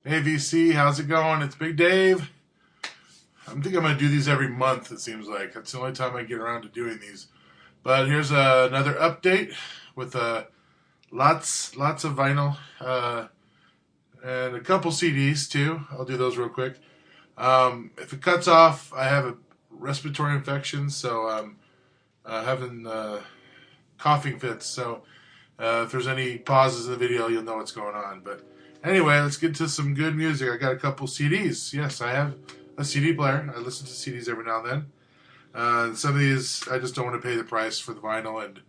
Hey VC, how's it going? It's Big Dave. I think I'm going to do these every month, it seems like. That's the only time I get around to doing these. But here's another update with lots of vinyl and a couple CDs too. I'll do those real quick. If it cuts off, I have a respiratory infection, so I'm having coughing fits. So if there's any pauses in the video, you'll know what's going on. But anyway, let's get to some good music. I got a couple CDs. Yes, I have a CD player. I listen to CDs every now and then. Some of these, I just don't want to pay the price for the vinyl, and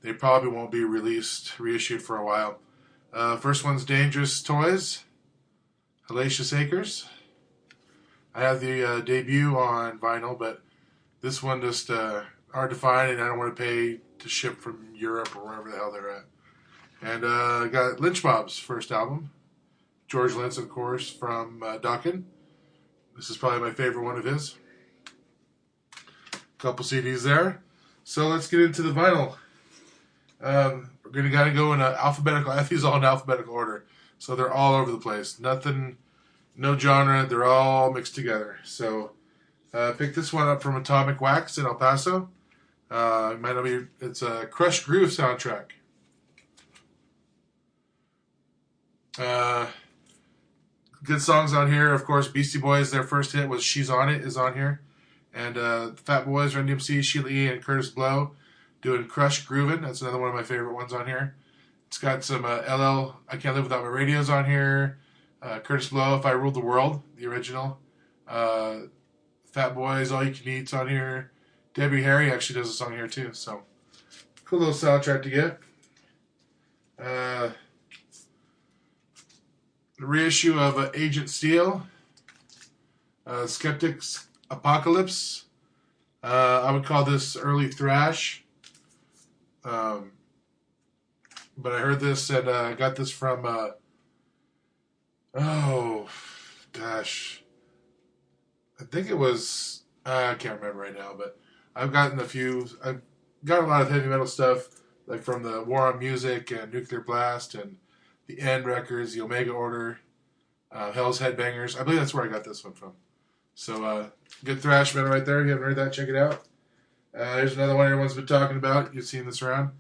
they probably won't be reissued for a while. First one's Dangerous Toys, Hellacious Acres. I have the debut on vinyl, but this one just hard to find, and I don't want to pay to ship from Europe or wherever the hell they're at. And I got Lynch Mob's first album, George Lynch, of course, from Dokken. This is probably my favorite one of his. Couple CDs there. So let's get into the vinyl. We're going to gotta go in alphabetical. I have these all in alphabetical order, so they're all over the place. Nothing, no genre. They're all mixed together. So pick this one up from Atomic Wax in El Paso. It might not be. It's a Crush Groove soundtrack. Good songs on here, of course. Beastie Boys, their first hit was "She's on It" is on here, and Fat Boys, Run DMC, Sheila E, and Curtis Blow doing "Crush Groovin'." That's another one of my favorite ones on here. It's got some LL, I Can't Live Without My Radios on here. Curtis Blow, If I Ruled the World, the original. Fat Boys, All You Can Eat's on here. Debbie Harry actually does a song here too. So cool little soundtrack to get. The reissue of Agent Steel, Skeptics Apocalypse. I would call this early thrash. But I heard this and I got this from, I think it was, I can't remember right now, but I've got a lot of heavy metal stuff, like from the War on Music and Nuclear Blast and the End Records, the Omega Order, Hell's Headbangers. I believe that's where I got this one from. So, good thrash metal right there. If you haven't heard that, check it out. Here's another one everyone's been talking about. You've seen this around.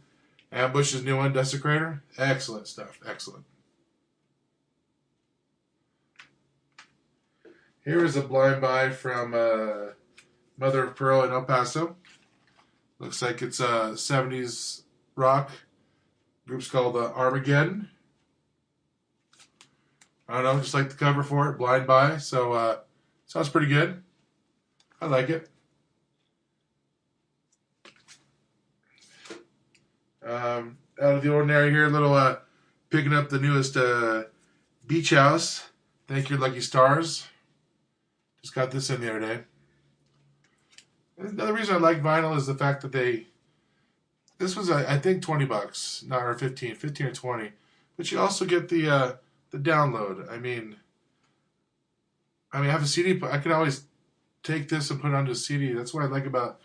Ambush's new one, Desecrator. Excellent stuff. Excellent. Here is a blind buy from Mother of Pearl in El Paso. Looks like it's 70s rock. Group's called Armageddon. I don't know, just like the cover for it, blind buy. So, sounds pretty good. I like it. Out of the ordinary here, a little picking up the newest Beach House. Thank You Lucky Stars. Just got this in the other day. Another reason I like vinyl is the fact that this was I think $20, not or 15 or 20, but you also get the download. I mean, I have a CD. I can always take this and put it onto a CD. That's what I like about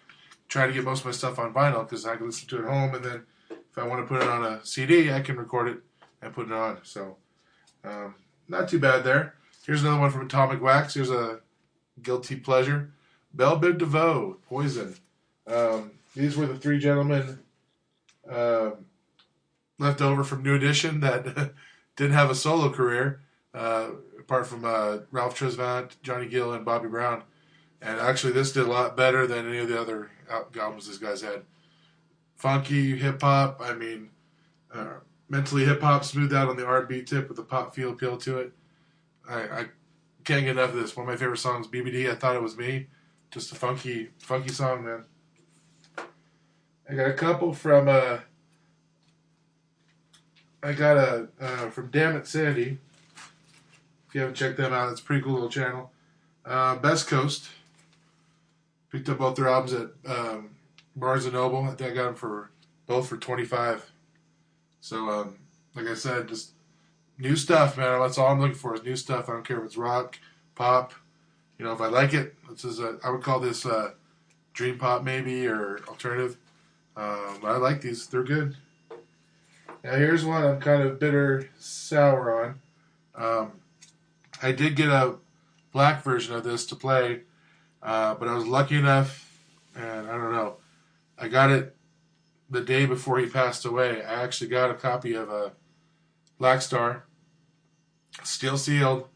trying to get most of my stuff on vinyl, because I can listen to it at home, and then if I want to put it on a CD, I can record it and put it on. So, not too bad there. Here's another one from Atomic Wax. Here's a guilty pleasure. Belle Biv DeVoe, Poison. These were the three gentlemen left over from New Edition that didn't have a solo career, apart from Ralph Tresvant, Johnny Gill, and Bobby Brown. And actually, this did a lot better than any of the other albums these guys had. Funky hip-hop, mentally hip-hop, smoothed out on the R&B tip with a pop feel appeal to it. I can't get enough of this. One of my favorite songs, BBD, I Thought It Was Me. Just a funky song, man. I got a couple from, from Damn It Sandy. If you haven't checked them out, it's a pretty cool little channel. Best Coast. Picked up both their albums at Barnes & Noble. I think I got them both for $25. So, like I said, just new stuff, man. That's all I'm looking for is new stuff. I don't care if it's rock, pop. If I like it, I would call this dream pop maybe, or alternative. But I like these. They're good. Now here's one I'm kind of bitter sour on. I did get a black version of this to play, but I was lucky enough, and I don't know, I got it the day before he passed away. I actually got a copy of a Black Star, still sealed.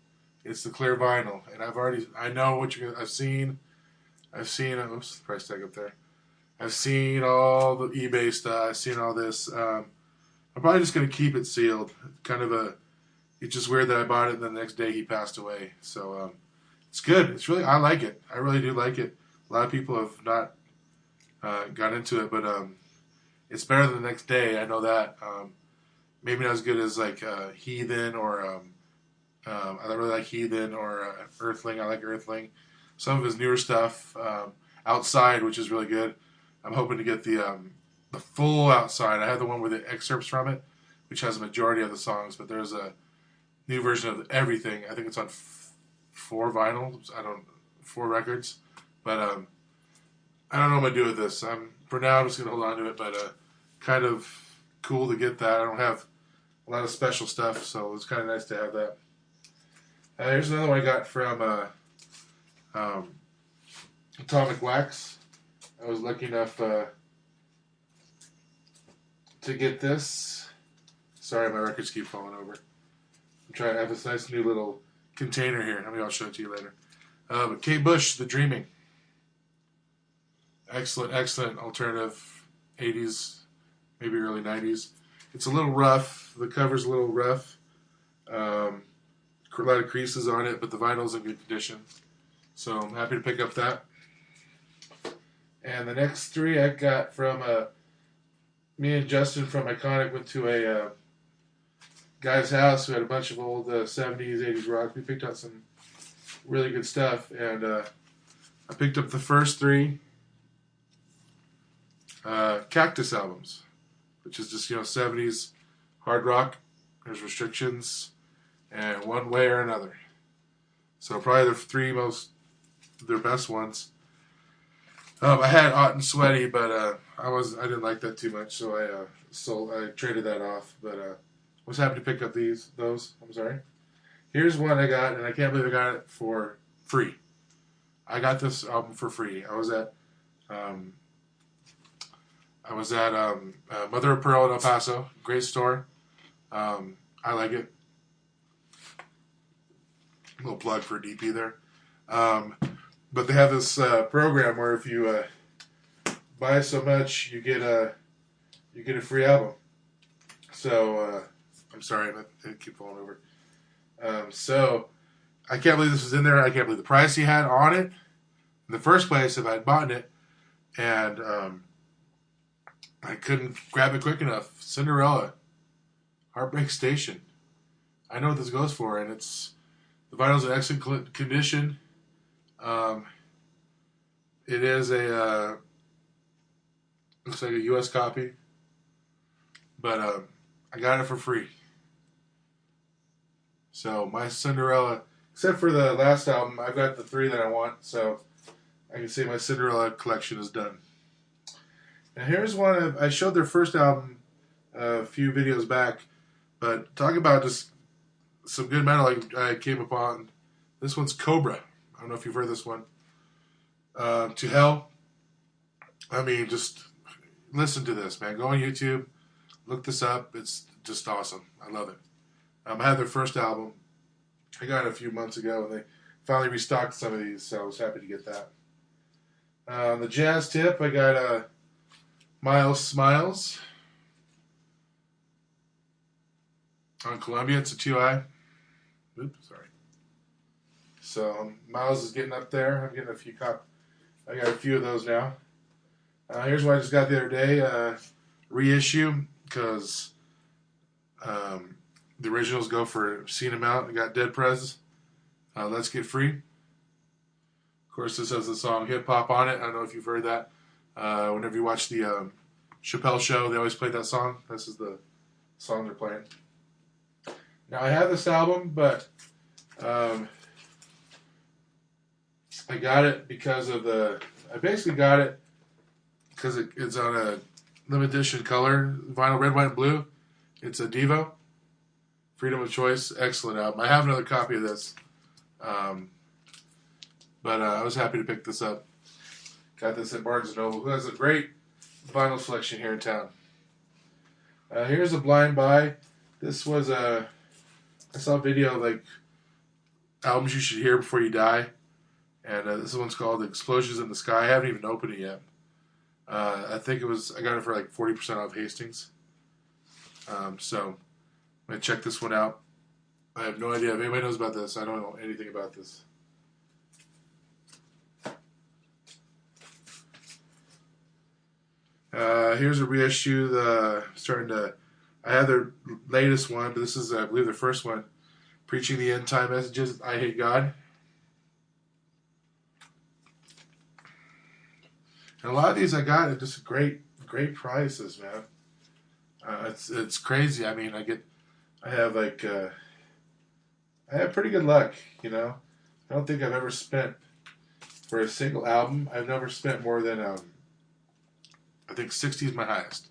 It's the clear vinyl, and I know what I've seen, oops, price tag up there. I've seen all the eBay stuff. I've seen all this. I'm probably just gonna keep it sealed. It's just weird that I bought it and then the next day he passed away. So it's good. I like it. I really do like it. A lot of people have not got into it, but it's better than the next day. I know that. Maybe not as good as like Heathen or I don't really like Heathen or Earthling. I like Earthling. Some of his newer stuff, Outside, which is really good. I'm hoping to get the full Outside. I have the one with the excerpts from it, which has a majority of the songs, but there's a new version of everything. I think it's on 4 vinyls. 4 records, but I don't know what I'm gonna do with this. For now, I'm just gonna hold on to it, but kind of cool to get that. I don't have a lot of special stuff, so it's kind of nice to have that. Here's another one I got from Atomic Wax. I was lucky enough to get this. Sorry, my records keep falling over. I'm trying to have this nice new little container here. Maybe I'll show it to you later. But Kate Bush, The Dreaming. Excellent alternative 80s, maybe early 90s. It's a little rough. The cover's a little rough. A lot of creases on it, but the vinyl's in good condition. So I'm happy to pick up that. And the next 3 I got from me and Justin from Iconic went to a guy's house who had a bunch of old 70s, 80s rock. We picked out some really good stuff, and I picked up the first 3 Cactus albums, which is just 70s hard rock. There's Restrictions and One Way or Another. So probably the 3 their best ones. I had Hot and Sweaty, but I didn't like that too much, so I traded that off. But was happy to pick up those. I'm sorry. Here's one I got, and I can't believe I got it for free. I got this album for free. I was at Mother of Pearl in El Paso. Great store. I like it. A little plug for DP there. But they have this program where if you buy so much, you get a free album. So I'm sorry, I keep falling over. So I can't believe this was in there. I can't believe the price he had on it. In the first place, if I had bought it, and I couldn't grab it quick enough. Cinderella, Heartbreak Station. I know what this goes for, and the vinyl's in excellent condition. It is looks like a U.S. copy, but I got it for free. So my Cinderella, except for the last album, I've got the 3 that I want, so I can say my Cinderella collection is done. Now here's one I showed their first album a few videos back, but talk about just some good metal I came upon. This one's Cobra. I don't know if you've heard this one. To Hell. I mean, just listen to this, man. Go on YouTube, look this up. It's just awesome. I love it. I had their first album. I got it a few months ago, and they finally restocked some of these, so I was happy to get that. On the jazz tip, I got Miles Smiles. On Columbia, it's a 2i. Oops, sorry. So Miles is getting up there. I'm getting a few I got a few of those now. Here's what I just got the other day. Reissue, because the originals go for an obscene amount. I got Dead Prez. Let's Get Free. Of course, this has the song Hip Hop on it. I don't know if you've heard that. Whenever you watch the Chappelle Show, they always play that song. This is the song they're playing. Now, I have this album, but I got it because of I basically got it because it's on a limited edition color, vinyl, red, white, and blue. It's a Devo. Freedom of Choice, excellent album. I have another copy of this. Um, but I was happy to pick this up. Got this at Barnes & Noble, who has a great vinyl selection here in town. Here's a blind buy. This was I saw a video of like albums you should hear before you die, and this one's called Explosions in the Sky. I haven't even opened it yet. I think I got it for like 40% off Hastings. So I'm gonna check this one out. I have no idea if anybody knows about this. I don't know anything about this. Here's a reissue. I have their latest one, but this is, I believe, their first one. Preaching the End Time Messages, I Hate God. And a lot of these I got at just great prices, man. It's crazy. I mean, I have pretty good luck, you know. I don't think I've ever spent, for a single album, I've never spent more than, I think 60 is my highest.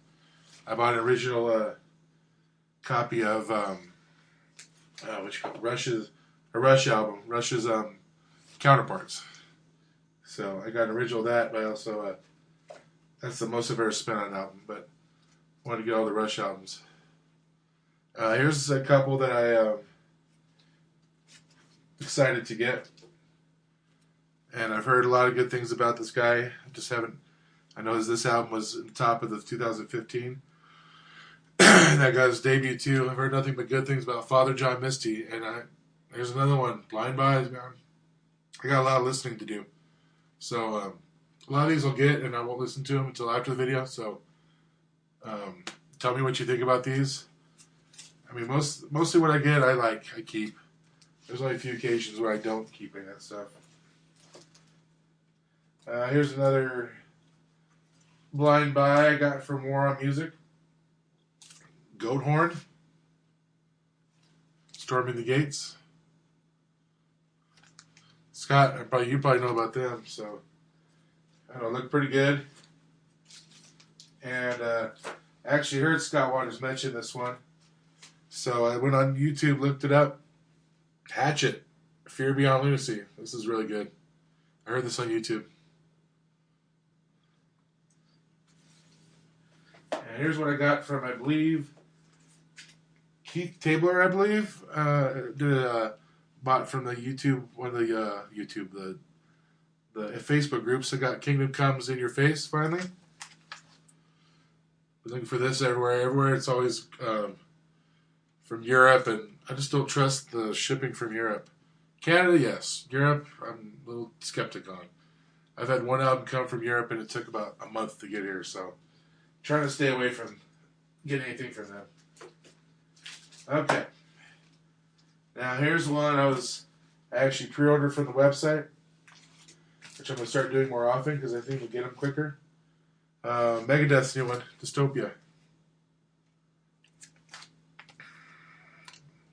I bought an original copy of Rush album, Rush's Counterparts. So I got an original of that, but I also that's the most I've ever spent on an album. But I wanted to get all the Rush albums. Here's a couple that I excited to get, and I've heard a lot of good things about this guy. I just haven't. I know this album was on top of the 2015. That guy's debut too. I've heard nothing but good things about Father John Misty, and there's another one, Blind Buys, man. I got a lot of listening to do, so a lot of these I'll get, and I won't listen to them until after the video. So tell me what you think about these. I mean, mostly what I get, I keep. There's only a few occasions where I don't keep any of that stuff. Here's another blind buy I got from War on Music. Goathorn. Storming the Gates. Scott, you probably know about them, so I don't know, look pretty good. And I actually heard Scott Waters mention this one, so I went on YouTube, looked it up. Hatchet, Fear Beyond Lunacy. This is really good. I heard this on YouTube. And here's what I got from, I believe, Keith Tabler, I believe. Bought from the YouTube, one of the the Facebook groups. I got Kingdom Comes in Your Face, finally. Been looking for this everywhere. Everywhere it's always from Europe, and I just don't trust the shipping from Europe. Canada, yes. Europe, I'm a little skeptic on. I've had one album come from Europe, and it took about a month to get here, so trying to stay away from getting anything from them. Okay. Now here's one I actually pre-ordered from the website, which I'm going to start doing more often because I think we'll get them quicker. Megadeth's new one, Dystopia.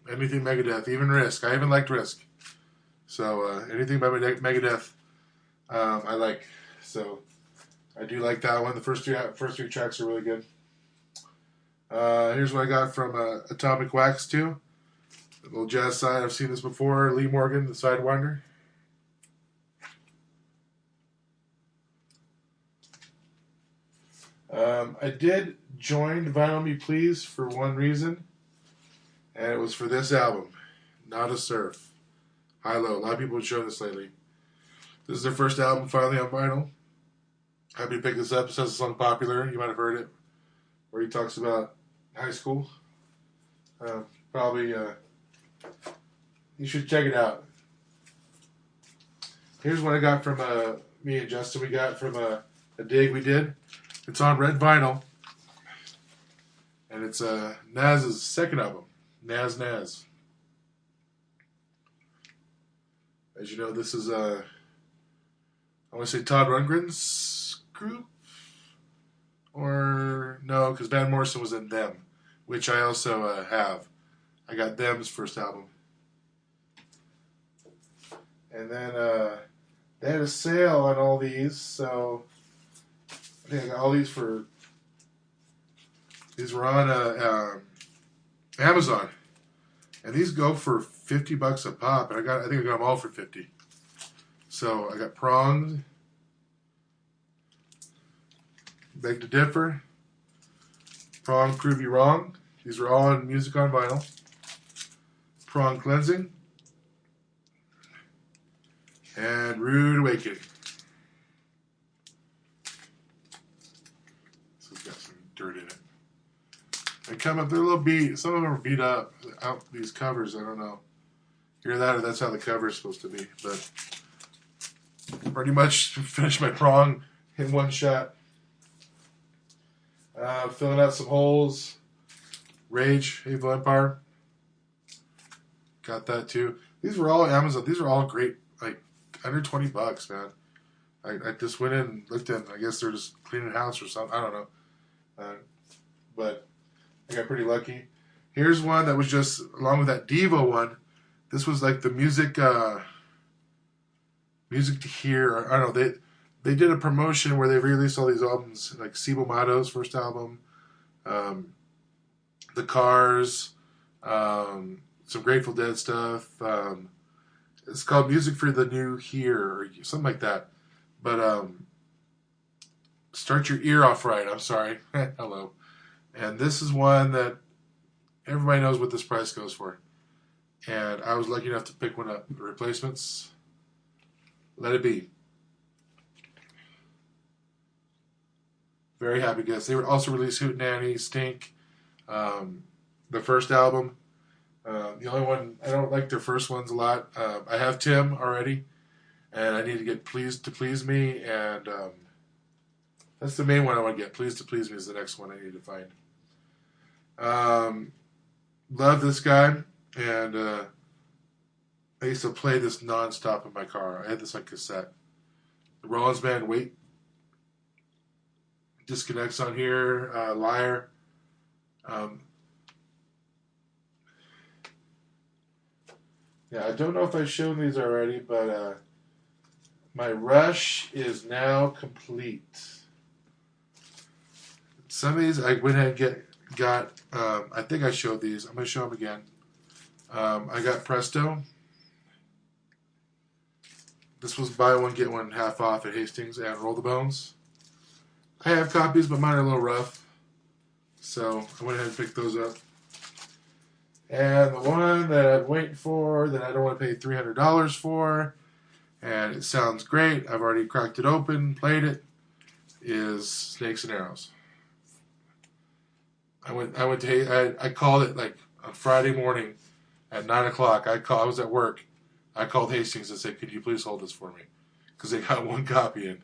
Anything Megadeth, even Risk. I even liked Risk. So anything by Megadeth, I like. So I do like that one. The first three tracks are really good. Here's what I got from Atomic Wax 2. A little jazz side. I've seen this before. Lee Morgan, The Sidewinder. I did join Vinyl Me Please for one reason, and it was for this album, Not a Surf. High Low. A lot of people have shown this lately. This is their first album finally on vinyl. Happy to pick this up. It says it's unpopular. You might have heard it, where he talks about high school. Probably, you should check it out. Here's what I got from me and Justin. We got from a dig we did. It's on red vinyl, and it's Naz's second album, Nas. As you know, this is I want to say Todd Rundgren's group, or no, because Van Morrison was in Them, which I also have. I got Them's first album, and then they had a sale on all these, so I think I got all these for. These were on Amazon, and these go for $50 a pop, and I think I got them all for 50. So I got Pronged, Beg to Differ, Prong Prove You Wrong. These are all on Music on Vinyl. Prong Cleansing, and Rude Awakening. So it's got some dirt in it. They come up, they're a little beat. Some of them are beat up. Out these covers, I don't know. Hear that, or that's how the cover is supposed to be. But pretty much finished my Prong in one shot. Filling out some holes. Rage, Evil Empire. Got that too. These were all Amazon. These are all great, like under $20, man. I just went in and looked in. I guess they're just cleaning house or something. I don't know. But I got pretty lucky. Here's one that was just along with that Devo one. This was like the music to hear. I don't know. They did a promotion where they released all these albums, like Cibo Matto's first album, The Cars, some Grateful Dead stuff. It's called Music for the New Here, or something like that. But Start Your Ear Off Right. I'm sorry. Hello. And this is one that everybody knows what this price goes for. And I was lucky enough to pick one up. The replacements, Let It Be. Very happy guys. They were also released Hootenanny, Stink, the first album. The only one, I don't like their first ones a lot. I have Tim already, and I need to get Pleased to Please Me, and that's the main one I want to get. Pleased to Please Me is the next one I need to find. Love this guy, and I used to play this nonstop in my car. I had this on cassette. The Rollins Band, Wait. Disconnects on here, Liar. Yeah, I don't know if I've shown these already, but my Rush is now complete. Some of these I went ahead and got. I think I showed these. I'm going to show them again. I got Presto. This was buy one get one half off at Hastings, and Roll the Bones. I have copies, but mine are a little rough, so I went ahead and picked those up. And the one that I'm waiting for, that I don't want to pay $300 for, and it sounds great, I've already cracked it open, played it, is Snakes and Arrows. I called it like on Friday morning at 9 o'clock. I was at work. I called Hastings and said, could you please hold this for me? Because they got one copy in.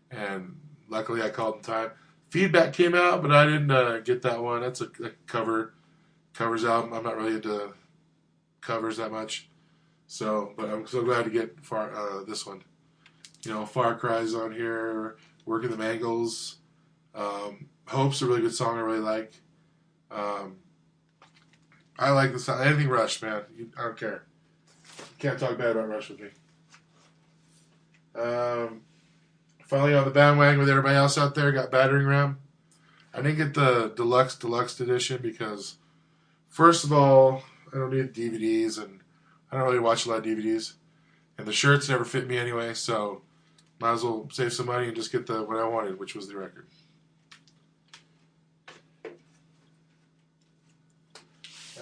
And luckily I called in time. Feedback came out, but I didn't get that one. That's a covers album. I'm not really into covers that much. So, but I'm so glad to get this one. You know, Far Cry's on here. Working the Mangles. Hope's a really good song I really like. I like the song. Anything Rush, man. I don't care. You can't talk bad about Rush with me. Finally on the bandwagon with everybody else out there. Got Battering Ram. I didn't get the deluxe edition because, first of all, I don't need DVDs, and I don't really watch a lot of DVDs. And the shirts never fit me anyway, so might as well save some money and just get what I wanted, which was the record.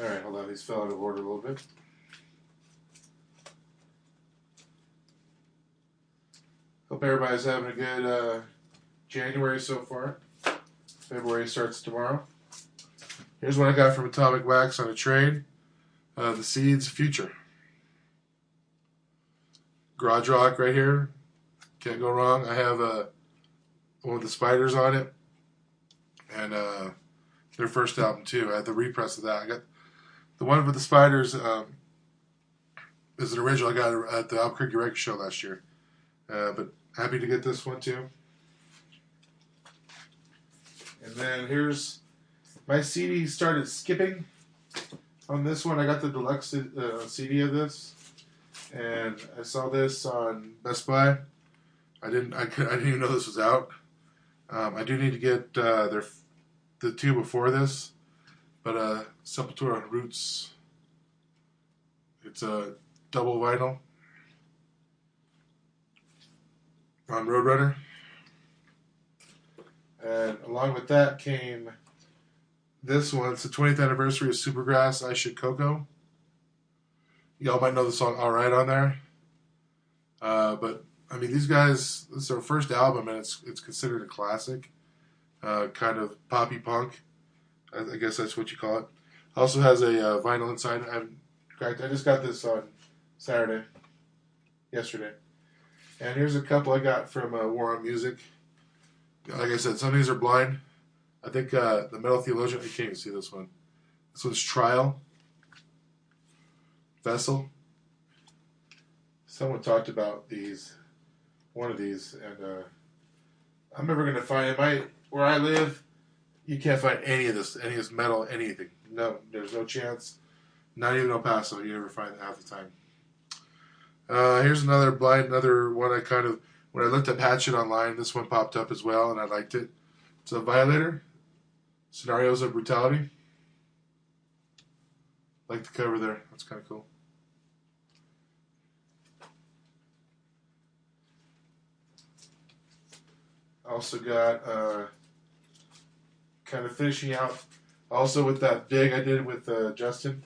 Alright, hold on. These fell out of order a little bit. Hope everybody's having a good January so far. February starts tomorrow. Here's what I got from Atomic Wax on a trade. The Seeds Future. Garage Rock right here. Can't go wrong. I have one with the Spiders on it. And their first album too. I had the repress of that. I got the one with the Spiders is an original I got at the Albuquerque Record Show last year. But happy to get this one too. And then here's my CD started skipping on this one. I got the deluxe CD of this, and I saw this on Best Buy. I didn't even know this was out. I do need to get the two before this, but Sepultura Roots It's a double vinyl on Roadrunner. And along with that came this one. It's the 20th anniversary of Supergrass, I Should Coco. Y'all might know the song Alright on there. But, I mean, these guys, this is their first album, and it's considered a classic. Kind of poppy punk. I guess that's what you call it. Also has a vinyl inside. I just got this on yesterday. And here's a couple I got from War on Music. Like I said, some of these are blind. I think the Metal Theologian, you can't even see this one. This one's Trial. Vessel. Someone talked about one of these, and I'm never going to find it. Where I live, you can't find any of this metal, anything. No, there's no chance. Not even El Paso, you never find it half the time. Here's another one when I looked up Hatchet online, this one popped up as well, and I liked it. It's a Violator, Scenarios of Brutality. Like the cover there, that's kind of cool. Also got kind of finishing out also with that dig I did with Justin.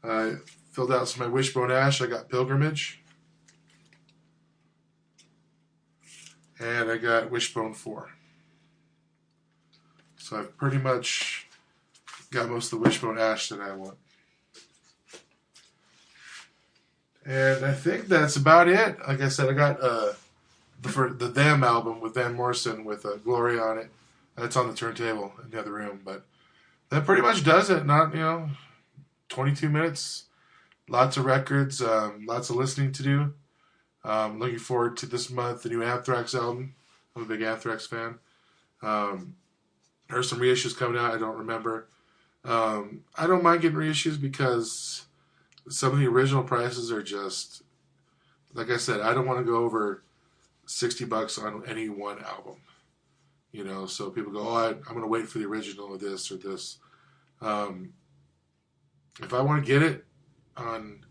I filled out some of my Wishbone Ash. I got Pilgrimage. And I got Wishbone 4. So I've pretty much got most of the Wishbone Ash that I want. And I think that's about it. Like I said, I got the Them album with Van Morrison with Gloria on it. That's on the turntable in the other room. But that pretty much does it. 22 minutes. Lots of records. Lots of listening to do. Looking forward to this month, the new Anthrax album. I'm a big Anthrax fan. There's some reissues coming out. I don't remember. I don't mind getting reissues because some of the original prices are just, like I said, I don't want to go over $60 on any one album. So people go, I'm going to wait for the original of this or this. If I want to get it on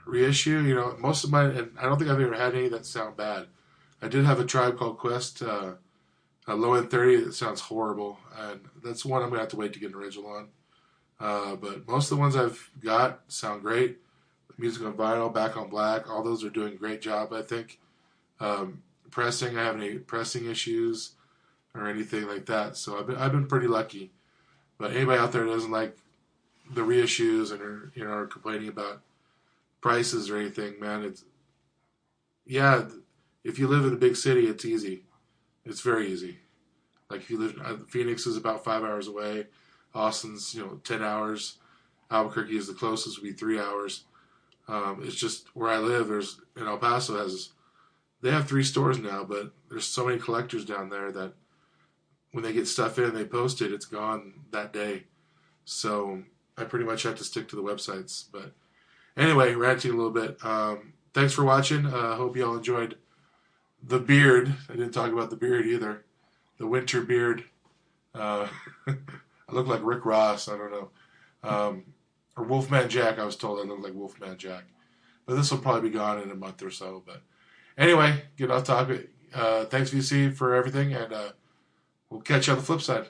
reissue, most of mine, and I don't think I've ever had any that sound bad. I did have a Tribe Called Quest, a Low End 30 that sounds horrible, and that's one I'm going to have to wait to get an original on. But most of the ones I've got sound great. Music on Vinyl, Back on Black, all those are doing a great job, I think. Pressing, I haven't any pressing issues or anything like that, so I've been pretty lucky. But anybody out there that doesn't like the reissues and are complaining about prices or anything, man, if you live in a big city, it's easy. It's very easy. Like if you live, Phoenix is about 5 hours away. Austin's 10 hours. Albuquerque is the closest, would be 3 hours. It's just where I live. In El Paso they have 3 stores now, but there's so many collectors down there that when they get stuff in, they post it, it's gone that day. So I pretty much have to stick to the websites. But anyway, ranting a little bit. Thanks for watching. Hope you all enjoyed the beard. I didn't talk about the beard either. The winter beard. I look like Rick Ross. I don't know. Or Wolfman Jack. I was told I look like Wolfman Jack. But this will probably be gone in a month or so. But anyway, get off topic. Thanks, VC, for everything. And we'll catch you on the flip side.